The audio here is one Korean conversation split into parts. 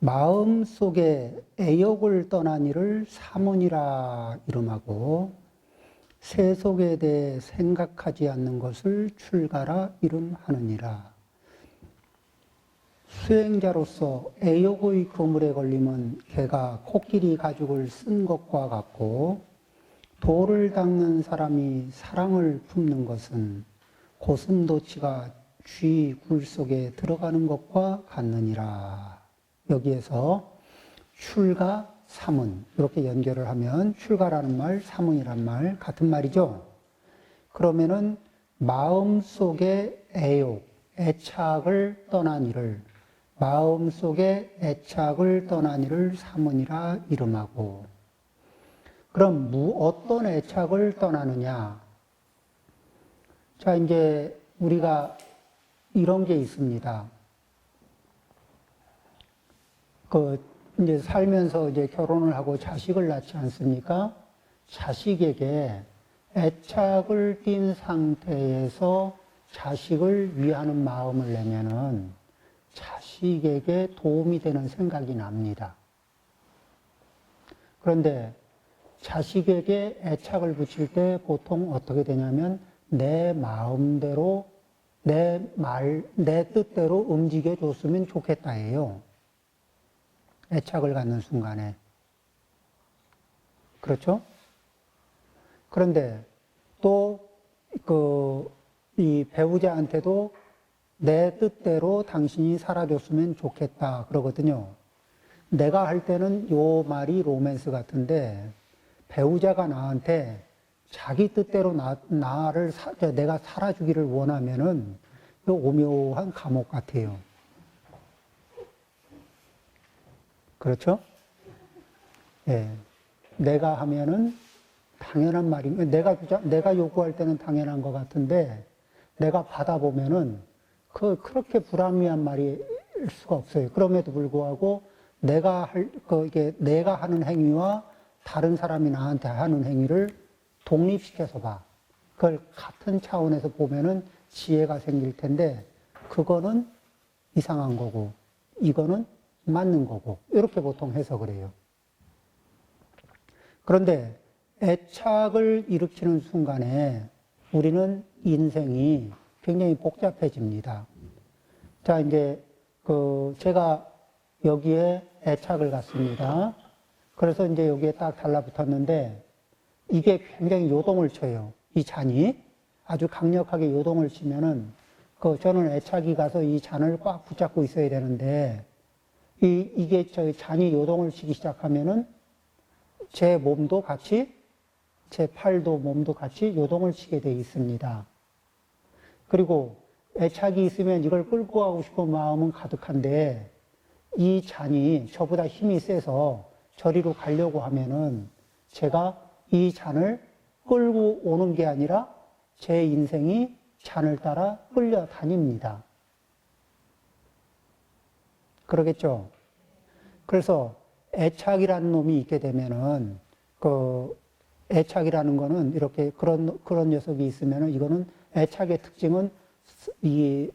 마음 속에 애욕을 떠난 이를 사문이라 이름하고 세속에 대해 생각하지 않는 것을 출가라 이름하느니라. 수행자로서 애욕의 그물에 걸리면 개가 코끼리 가죽을 쓴 것과 같고 돌을 닦는 사람이 사랑을 품는 것은 고슴도치가 쥐 굴 속에 들어가는 것과 같느니라. 여기에서 출가, 사문 이렇게 연결을 하면 출가라는 말, 사문이란 말 같은 말이죠. 그러면은 마음속에 애욕, 애착을 떠난 이를 마음속에 애착을 떠난 이를 사문이라 이름하고, 그럼 어떤 애착을 떠나느냐? 자, 이제 우리가 이런 게 있습니다. 이제 살면서 이제 결혼을 하고 자식을 낳지 않습니까? 자식에게 애착을 띈 상태에서 자식을 위하는 마음을 내면은 자식에게 도움이 되는 생각이 납니다. 그런데 자식에게 애착을 붙일 때 보통 어떻게 되냐면 내 마음대로 내 뜻대로 움직여 줬으면 좋겠다예요. 애착을 갖는 순간에. 그렇죠? 그런데 또 이 배우자한테도 내 뜻대로 당신이 살아줬으면 좋겠다 그러거든요. 내가 할 때는 요 말이 로맨스 같은데 배우자가 나한테 자기 뜻대로 내가 살아주기를 원하면은 요 오묘한 감옥 같아요. 그렇죠? 예. 내가 하면은 당연한 말이면 내가 요구할 때는 당연한 것 같은데 내가 받아보면은 그렇게 불합리한 말일 수가 없어요. 그럼에도 불구하고 내가 하는 행위와 다른 사람이 나한테 하는 행위를 독립시켜서 봐. 그걸 같은 차원에서 보면은 지혜가 생길 텐데 그거는 이상한 거고 이거는 맞는 거고 이렇게 보통 해석을 해요. 그런데 애착을 일으키는 순간에 우리는 인생이 굉장히 복잡해집니다. 자, 이제 제가 여기에 애착을 갖습니다. 그래서 이제 여기에 딱 달라붙었는데 이게 굉장히 요동을 쳐요. 이 잔이 아주 강력하게 요동을 치면은 저는 애착이 가서 이 잔을 꽉 붙잡고 있어야 되는데 이게 잔이 요동을 치기 시작하면은 제 몸도 같이 제 팔도 몸도 같이 요동을 치게 돼 있습니다. 그리고 애착이 있으면 이걸 끌고 가고 싶은 마음은 가득한데 이 잔이 저보다 힘이 세서 저리로 가려고 하면은 제가 이 잔을 끌고 오는 게 아니라 제 인생이 잔을 따라 끌려다닙니다. 그러겠죠? 그래서 애착이라는 놈이 있게 되면은 애착이라는 거는 이렇게 그런 녀석이 있으면은 이거는 애착의 특징은 이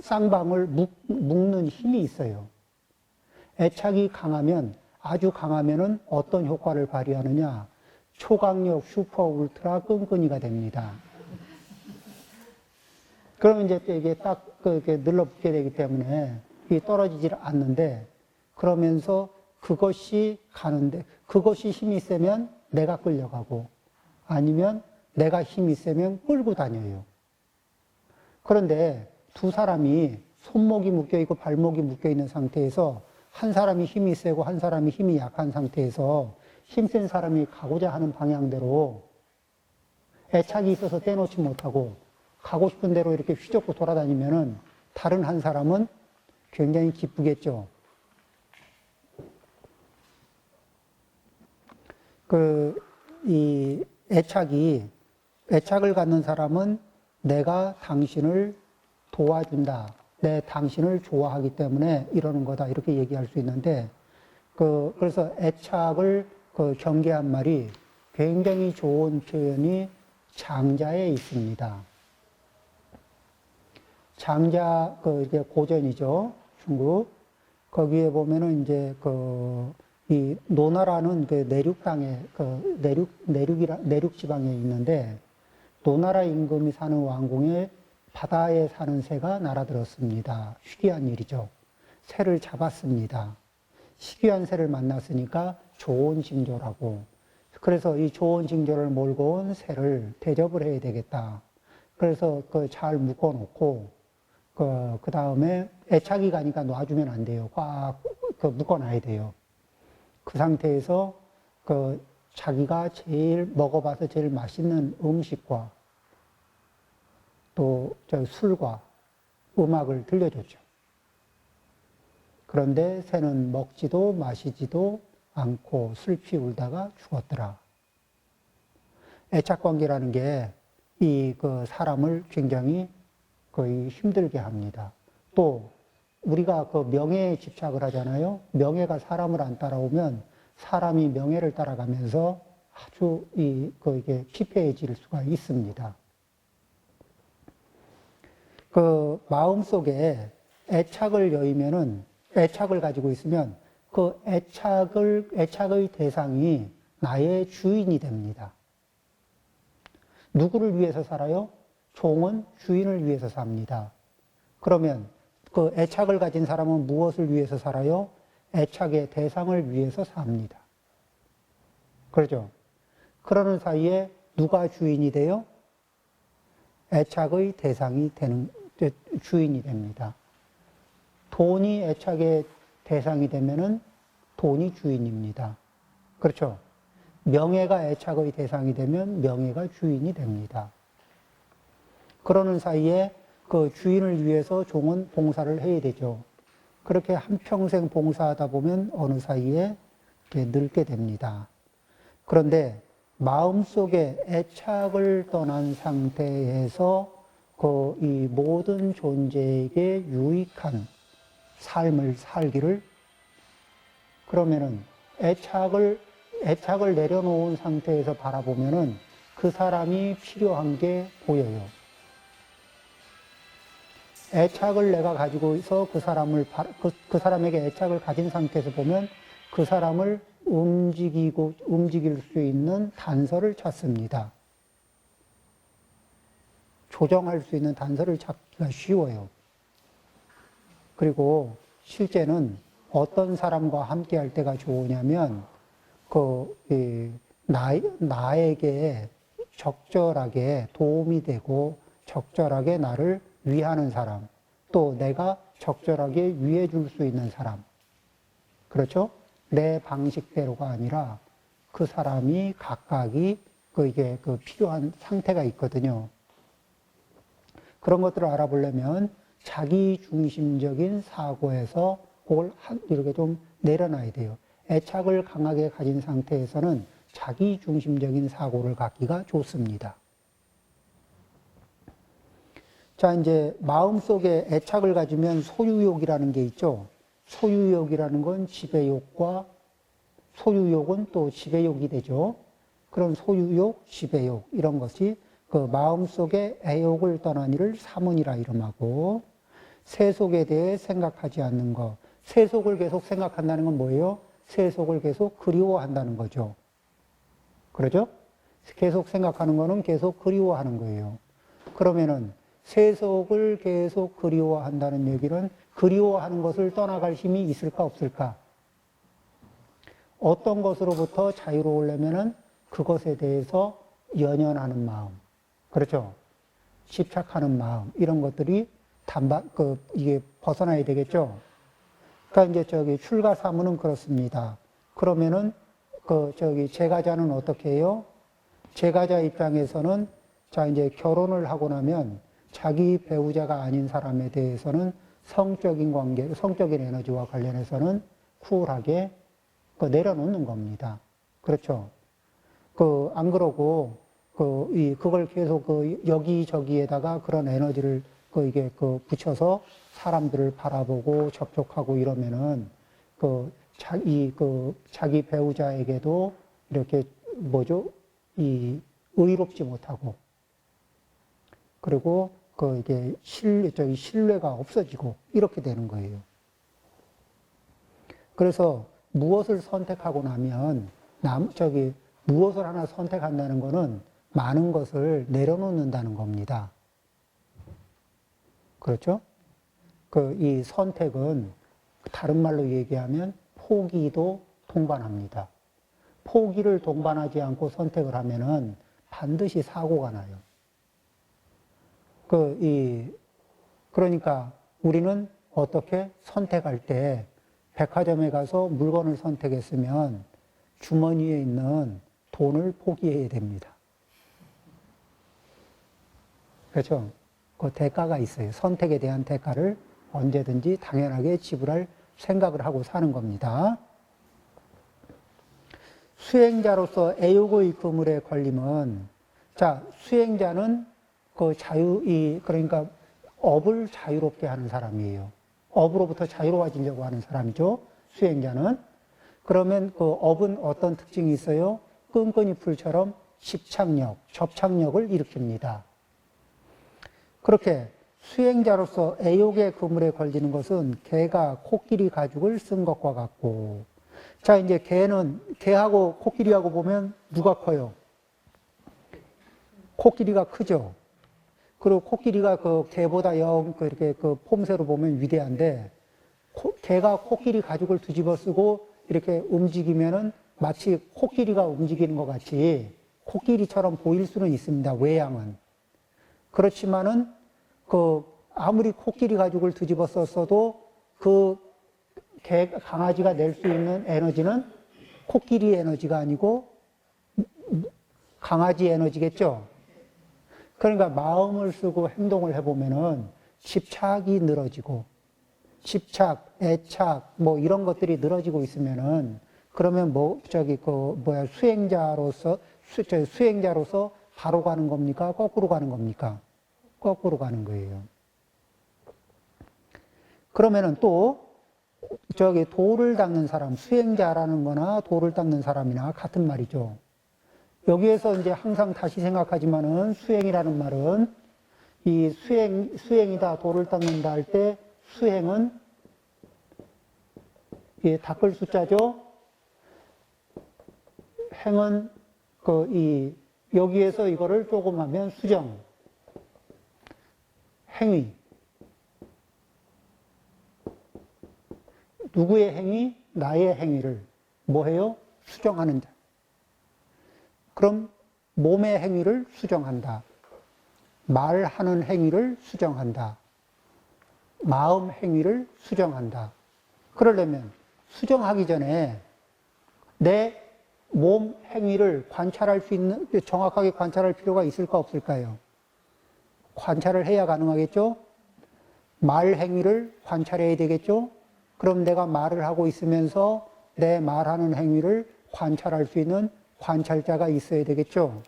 쌍방을 묶는 힘이 있어요. 애착이 강하면 아주 강하면은 어떤 효과를 발휘하느냐? 초강력 슈퍼 울트라 끈끈이가 됩니다. 그러면 이제 이게 딱 이렇게 눌러붙게 되기 때문에 이게 떨어지질 않는데 그러면서 그것이 가는데 그것이 힘이 세면 내가 끌려가고 아니면 내가 힘이 세면 끌고 다녀요. 그런데 두 사람이 손목이 묶여있고 발목이 묶여있는 상태에서 한 사람이 힘이 세고 한 사람이 힘이 약한 상태에서 힘센 사람이 가고자 하는 방향대로 애착이 있어서 떼놓지 못하고 가고 싶은 대로 이렇게 휘젓고 돌아다니면은 다른 한 사람은 굉장히 기쁘겠죠. 이 애착을 갖는 사람은 내가 당신을 도와준다. 당신을 좋아하기 때문에 이러는 거다. 이렇게 얘기할 수 있는데, 그래서 애착을 경계한 말이 굉장히 좋은 표현이 장자에 있습니다. 장자, 이게 고전이죠. 중국. 거기에 보면은 이제 이 노나라는 그 내륙 땅에 내륙 지방에 있는데 노나라 임금이 사는 왕궁에 바다에 사는 새가 날아들었습니다. 희귀한 일이죠. 새를 잡았습니다. 희귀한 새를 만났으니까 좋은 징조라고. 그래서 이 좋은 징조를 몰고 온 새를 대접을 해야 되겠다. 그래서 잘 묶어 놓고 그 다음에 애착이 가니까 놔주면 안 돼요. 꽉 묶어 놔야 돼요. 그 상태에서 자기가 제일 먹어봐서 제일 맛있는 음식과 또 술과 음악을 들려줬죠. 그런데 새는 먹지도 마시지도 않고 슬피 울다가 죽었더라. 애착관계라는 게 이 사람을 굉장히 거의 힘들게 합니다. 또 우리가 명예에 집착을 하잖아요. 명예가 사람을 안 따라오면 사람이 명예를 따라가면서 아주 이게 피폐해질 수가 있습니다. 마음속에 애착을 가지고 있으면 그 애착의 대상이 나의 주인이 됩니다. 누구를 위해서 살아요? 종은 주인을 위해서 삽니다. 그러면 그 애착을 가진 사람은 무엇을 위해서 살아요? 애착의 대상을 위해서 삽니다. 그렇죠? 그러는 사이에 누가 주인이 돼요? 애착의 대상이 주인이 됩니다. 돈이 애착의 대상이 되면은 돈이 주인입니다. 그렇죠? 명예가 애착의 대상이 되면 명예가 주인이 됩니다. 그러는 사이에 그 주인을 위해서 종은 봉사를 해야 되죠. 그렇게 한평생 봉사하다 보면 어느 사이에 늙게 됩니다. 그런데 마음속에 애착을 떠난 상태에서 이 모든 존재에게 유익한 삶을 살기를, 그러면은 애착을 내려놓은 상태에서 바라보면은 그 사람이 필요한 게 보여요. 애착을 내가 가지고 있어 그 사람에게 애착을 가진 상태에서 보면 그 사람을 움직일 수 있는 단서를 찾습니다. 조정할 수 있는 단서를 찾기가 쉬워요. 그리고 실제는 어떤 사람과 함께 할 때가 좋으냐면, 나에게 적절하게 도움이 되고 적절하게 나를 위하는 사람, 또 내가 적절하게 위해 줄 수 있는 사람. 그렇죠? 내 방식대로가 아니라 그 사람이 각각이 이게 필요한 상태가 있거든요. 그런 것들을 알아보려면 자기 중심적인 사고에서 그걸 이렇게 좀 내려놔야 돼요. 애착을 강하게 가진 상태에서는 자기 중심적인 사고를 갖기가 좋습니다. 자, 이제 마음속에 애착을 가지면 소유욕이라는 게 있죠. 소유욕이라는 건 지배욕과, 소유욕은 또 지배욕이 되죠. 그런 소유욕, 지배욕 이런 것이 마음속에 애욕을 떠난 이를 사문이라 이름하고, 세속에 대해 생각하지 않는 것. 세속을 계속 생각한다는 건 뭐예요? 세속을 계속 그리워한다는 거죠. 그러죠? 계속 생각하는 거는 계속 그리워하는 거예요. 그러면은 세속을 계속 그리워한다는 얘기는 그리워하는 것을 떠나갈 힘이 있을까 없을까? 어떤 것으로부터 자유로우려면은 그것에 대해서 연연하는 마음. 그렇죠? 집착하는 마음. 이런 것들이 이게 벗어나야 되겠죠? 그러니까 이제 출가사문은 그렇습니다. 그러면은 제가자는 어떻게 해요? 제가자 입장에서는 자, 이제 결혼을 하고 나면 자기 배우자가 아닌 사람에 대해서는 성적인 관계, 성적인 에너지와 관련해서는 쿨하게 내려놓는 겁니다. 그렇죠? 안 그러고, 그걸 계속 여기저기에다가 그런 에너지를 이게 붙여서 사람들을 바라보고 접촉하고 이러면은 자기 배우자에게도 이렇게 의롭지 못하고, 그리고 이게 신뢰가 없어지고 이렇게 되는 거예요. 그래서 무엇을 선택하고 나면 무엇을 하나 선택한다는 것은 많은 것을 내려놓는다는 겁니다. 그렇죠? 이 선택은 다른 말로 얘기하면 포기도 동반합니다. 포기를 동반하지 않고 선택을 하면은 반드시 사고가 나요. 그러니까 우리는 어떻게 선택할 때 백화점에 가서 물건을 선택했으면 주머니에 있는 돈을 포기해야 됩니다. 그렇죠? 그 대가가 있어요. 선택에 대한 대가를 언제든지 당연하게 지불할 생각을 하고 사는 겁니다. 수행자로서 애욕의 그물에 걸림은, 자, 수행자는 그러니까 업을 자유롭게 하는 사람이에요. 업으로부터 자유로워지려고 하는 사람이죠. 수행자는. 그러면 그 업은 어떤 특징이 있어요? 끈끈이 풀처럼 집착력, 접착력을 일으킵니다. 그렇게 수행자로서 애욕의 그물에 걸리는 것은 개가 코끼리 가죽을 쓴 것과 같고, 자, 이제 개하고 코끼리하고 보면 누가 커요? 코끼리가 크죠? 그리고 코끼리가 개보다 이렇게 폼새로 보면 위대한데, 개가 코끼리 가죽을 뒤집어 쓰고 이렇게 움직이면은 마치 코끼리가 움직이는 것 같이 코끼리처럼 보일 수는 있습니다. 외양은. 그렇지만은 아무리 코끼리 가죽을 뒤집어 썼어도 강아지가 낼 수 있는 에너지는 코끼리 에너지가 아니고 강아지 에너지겠죠. 그러니까 마음을 쓰고 행동을 해보면은 집착이 늘어지고, 집착, 애착, 이런 것들이 늘어지고 있으면은, 그러면 수행자로서 바로 가는 겁니까? 거꾸로 가는 겁니까? 거꾸로 가는 거예요. 그러면은 또, 돌을 닦는 사람, 수행자라는 거나 돌을 닦는 사람이나 같은 말이죠. 여기에서 이제 항상 다시 생각하지만은 수행이라는 말은 이 수행이다, 돌을 닦는다 할 때 수행은 닦을 숫자죠. 행은 여기에서 이거를 조금 하면 수정, 행위. 누구의 행위? 나의 행위를 뭐 해요? 수정하는 자. 그럼 몸의 행위를 수정한다. 말하는 행위를 수정한다. 마음 행위를 수정한다. 그러려면 수정하기 전에 내 몸 행위를 정확하게 관찰할 필요가 있을까 없을까요? 관찰을 해야 가능하겠죠? 말 행위를 관찰해야 되겠죠? 그럼 내가 말을 하고 있으면서 내 말하는 행위를 관찰할 수 있는 관찰자가 있어야 되겠죠?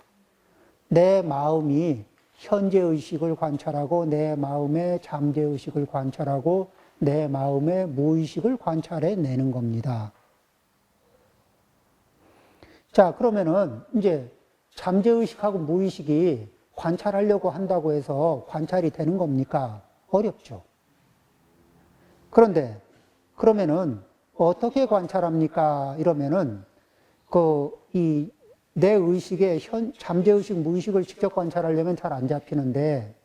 내 마음이 현재의식을 관찰하고 내 마음의 잠재의식을 관찰하고 내 마음의 무의식을 관찰해내는 겁니다. 자, 그러면은 이제 잠재의식하고 무의식이 관찰하려고 한다고 해서 관찰이 되는 겁니까? 어렵죠. 그러면은 어떻게 관찰합니까? 이러면은 내 의식의 잠재의식, 무의식을 직접 관찰하려면 잘 안 잡히는데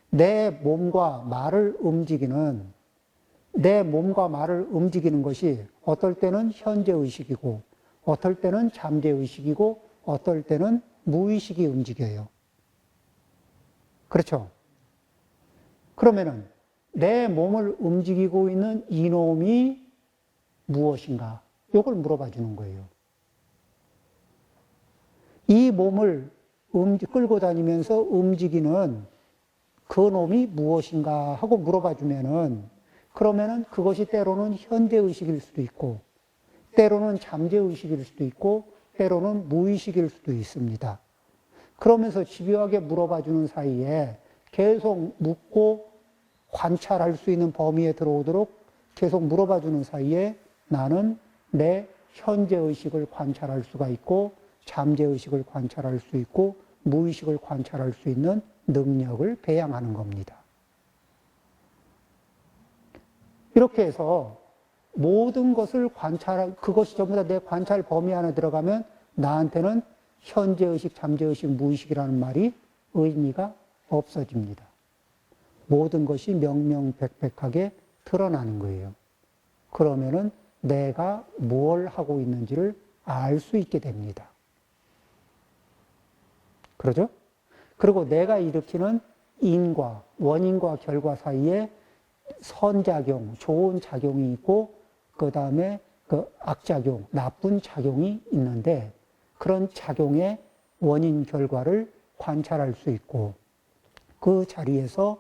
내 몸과 말을 움직이는 것이 어떨 때는 현재의식이고 어떨 때는 잠재의식이고 어떨 때는 무의식이 움직여요. 그렇죠? 그러면은 내 몸을 움직이고 있는 이놈이 무엇인가? 이걸 물어봐 주는 거예요. 이 몸을 끌고 다니면서 움직이는 그 놈이 무엇인가 하고 물어봐 주면은, 그러면은 그것이 때로는 현재의식일 수도 있고 때로는 잠재의식일 수도 있고 때로는 무의식일 수도 있습니다. 그러면서 집요하게 물어봐 주는 사이에 계속 묻고 관찰할 수 있는 범위에 들어오도록 계속 물어봐 주는 사이에 나는 내 현재의식을 관찰할 수가 있고 잠재의식을 관찰할 수 있고 무의식을 관찰할 수 있는 능력을 배양하는 겁니다. 이렇게 해서 모든 것을 그것이 전부 다 내 관찰 범위 안에 들어가면 나한테는 현재의식, 잠재의식, 무의식이라는 말이 의미가 없어집니다. 모든 것이 명명백백하게 드러나는 거예요. 그러면은 내가 뭘 하고 있는지를 알 수 있게 됩니다. 그러죠? 그리고 내가 일으키는 인과, 원인과 결과 사이에 선작용, 좋은 작용이 있고, 그 다음에 그 악작용, 나쁜 작용이 있는데, 그런 작용의 원인, 결과를 관찰할 수 있고, 그 자리에서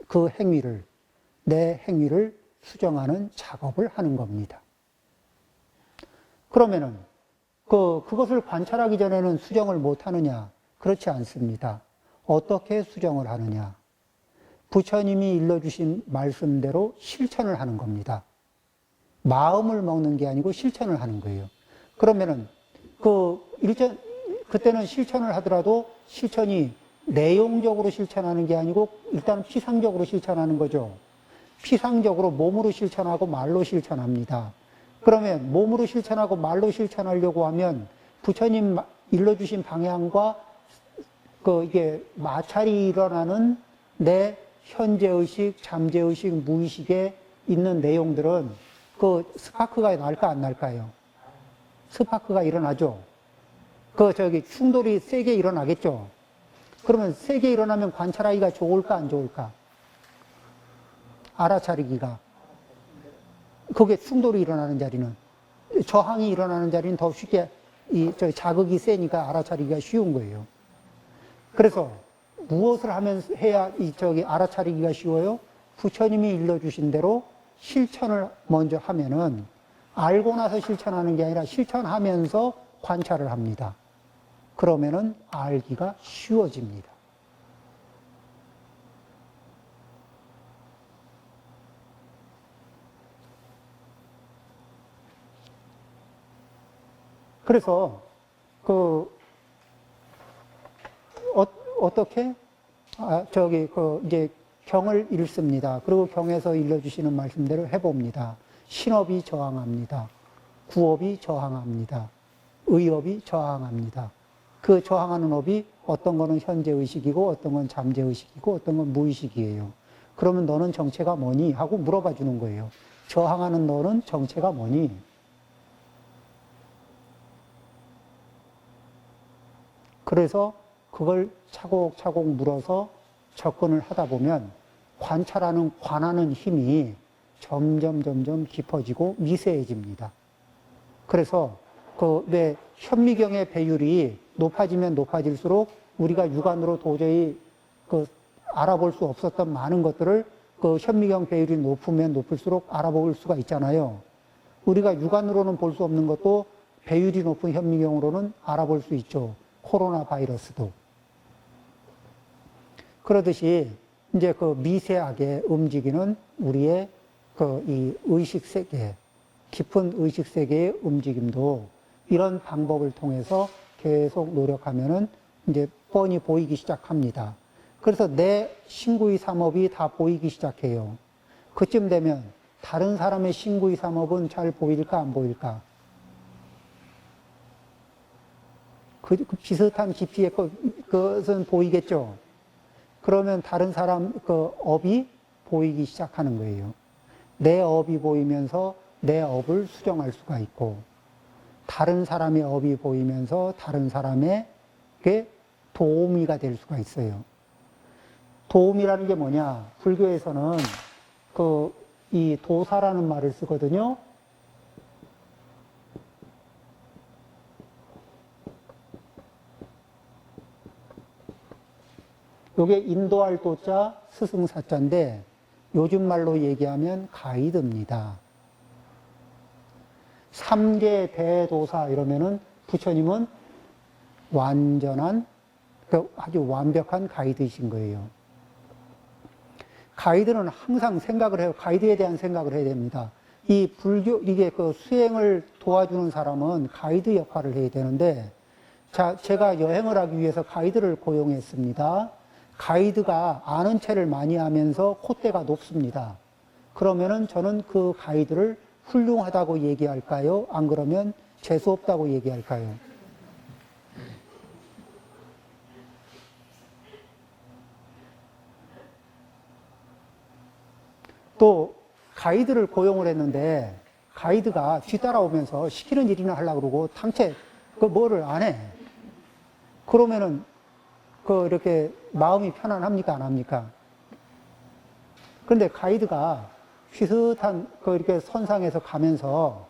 그 행위를, 내 행위를 수정하는 작업을 하는 겁니다. 그러면은, 그것을 관찰하기 전에는 수정을 못 하느냐? 그렇지 않습니다. 어떻게 수정을 하느냐? 부처님이 일러주신 말씀대로 실천을 하는 겁니다. 마음을 먹는 게 아니고 실천을 하는 거예요. 그러면은, 그때는 실천을 하더라도 실천이 내용적으로 실천하는 게 아니고 일단 피상적으로 실천하는 거죠. 피상적으로 몸으로 실천하고 말로 실천합니다. 그러면 몸으로 실천하고 말로 실천하려고 하면 부처님 일러주신 방향과 이게 마찰이 일어나는 내 현재의식, 잠재의식, 무의식에 있는 내용들은 스파크가 날까 안 날까요? 스파크가 일어나죠. 충돌이 세게 일어나겠죠. 그러면 세게 일어나면 관찰하기가 좋을까 안 좋을까? 알아차리기가. 그게 충돌이 일어나는 자리는, 저항이 일어나는 자리는 더 쉽게 자극이 세니까 알아차리기가 쉬운 거예요. 그래서 무엇을 해야 알아차리기가 쉬워요? 부처님이 일러주신 대로 실천을 먼저 하면은 알고 나서 실천하는 게 아니라 실천하면서 관찰을 합니다. 그러면은 알기가 쉬워집니다. 그래서 어떻게 이제 경을 읽습니다. 그리고 경에서 일러주시는 말씀대로 해봅니다. 신업이 저항합니다. 구업이 저항합니다. 의업이 저항합니다. 그 저항하는 업이 어떤 거는 현재의식이고 어떤 건 잠재의식이고 어떤 건 무의식이에요. 그러면 너는 정체가 뭐니? 하고 물어봐 주는 거예요. 저항하는 너는 정체가 뭐니? 그래서 그걸 차곡차곡 물어서 접근을 하다 보면 관하는 힘이 점점 깊어지고 미세해집니다. 그래서 왜 현미경의 배율이 높아지면 높아질수록 우리가 육안으로 도저히 알아볼 수 없었던 많은 것들을 현미경 배율이 높으면 높을수록 알아볼 수가 있잖아요. 우리가 육안으로는 볼 수 없는 것도 배율이 높은 현미경으로는 알아볼 수 있죠. 코로나 바이러스도. 그러듯이 이제 미세하게 움직이는 우리의 이 의식 세계, 깊은 의식 세계의 움직임도 이런 방법을 통해서 계속 노력하면은 이제 뻔히 보이기 시작합니다. 그래서 내 신구의 삼업이 다 보이기 시작해요. 그쯤 되면 다른 사람의 신구의 삼업은 잘 보일까 안 보일까? 비슷한 깊이의 것은 보이겠죠. 그러면 다른 사람 업이 보이기 시작하는 거예요. 내 업이 보이면서 내 업을 수정할 수가 있고, 다른 사람의 업이 보이면서 다른 사람에게 도우미가 될 수가 있어요. 도움이라는 게 뭐냐? 불교에서는 이 도사라는 말을 쓰거든요. 요게 인도할 도자, 스승사자인데 요즘 말로 얘기하면 가이드입니다. 3계 대도사 이러면은 부처님은 완전한, 아주 완벽한 가이드이신 거예요. 가이드는 항상 생각을 해요. 가이드에 대한 생각을 해야 됩니다. 이게 수행을 도와주는 사람은 가이드 역할을 해야 되는데, 제가 여행을 하기 위해서 가이드를 고용했습니다. 가이드가 아는 체를 많이 하면서 콧대가 높습니다. 그러면은 저는 그 가이드를 훌륭하다고 얘기할까요? 안 그러면 재수없다고 얘기할까요? 또 가이드를 고용을 했는데 가이드가 뒤따라오면서 시키는 일이나 하려고 그러고 당최 그 뭐를 안 해. 그러면은 그 이렇게 마음이 편안합니까? 안 합니까? 그런데 가이드가 휘슷한 그 이렇게 선상에서 가면서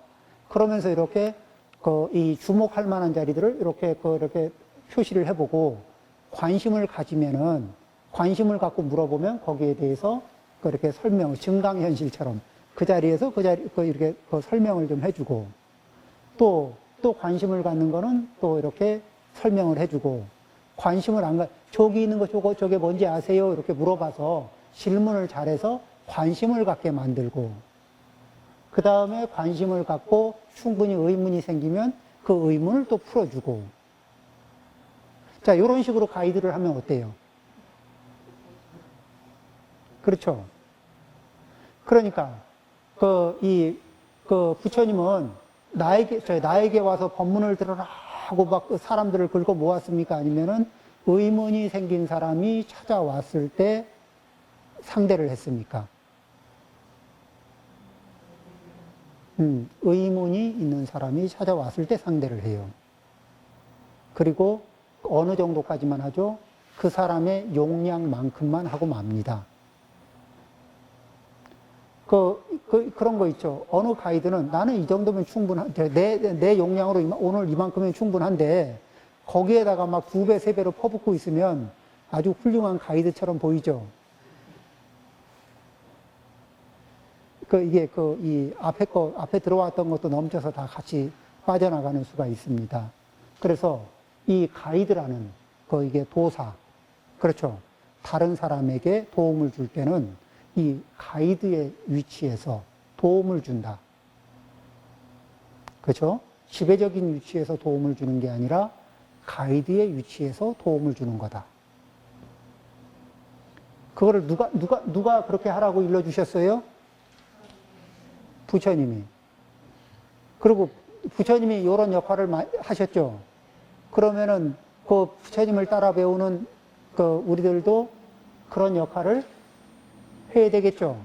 그러면서 이렇게 그 이 주목할 만한 자리들을 이렇게 그 이렇게 표시를 해보고 관심을 가지면은 관심을 갖고 물어보면 거기에 대해서 그렇게 설명을 증강현실처럼 그 자리에서 이렇게 그 설명을 좀 해주고 또 관심을 갖는 거는 또 이렇게 설명을 해주고 관심을 안 가, 저기 있는 거 저게 뭔지 아세요? 이렇게 물어봐서 질문을 잘해서 관심을 갖게 만들고 그 다음에 관심을 갖고 충분히 의문이 생기면 그 의문을 또 풀어주고 자, 이런 식으로 가이드를 하면 어때요? 그렇죠. 그러니까 그 부처님은 나에게 와서 법문을 들으라 하고 막 사람들을 긁어 모았습니까? 아니면은 의문이 생긴 사람이 찾아왔을 때 상대를 했습니까? 의문이 있는 사람이 찾아왔을 때 상대를 해요. 그리고 어느 정도까지만 하죠? 그 사람의 용량만큼만 하고 맙니다. 그런 거 있죠. 어느 가이드는 나는 이 정도면 내 용량으로 오늘 이만큼이면 충분한데 거기에다가 막 2배, 3배로 퍼붓고 있으면 아주 훌륭한 가이드처럼 보이죠. 이 앞에 들어왔던 것도 넘쳐서 다 같이 빠져나가는 수가 있습니다. 그래서 이 가이드라는 이게 도사, 그렇죠. 다른 사람에게 도움을 줄 때는 이 가이드의 위치에서 도움을 준다. 그렇죠? 지배적인 위치에서 도움을 주는 게 아니라 가이드의 위치에서 도움을 주는 거다. 그거를 누가 그렇게 하라고 일러주셨어요? 부처님이. 그리고 부처님이 이런 역할을 하셨죠. 그러면은 그 부처님을 따라 배우는 우리들도 그런 역할을 해야 되겠죠.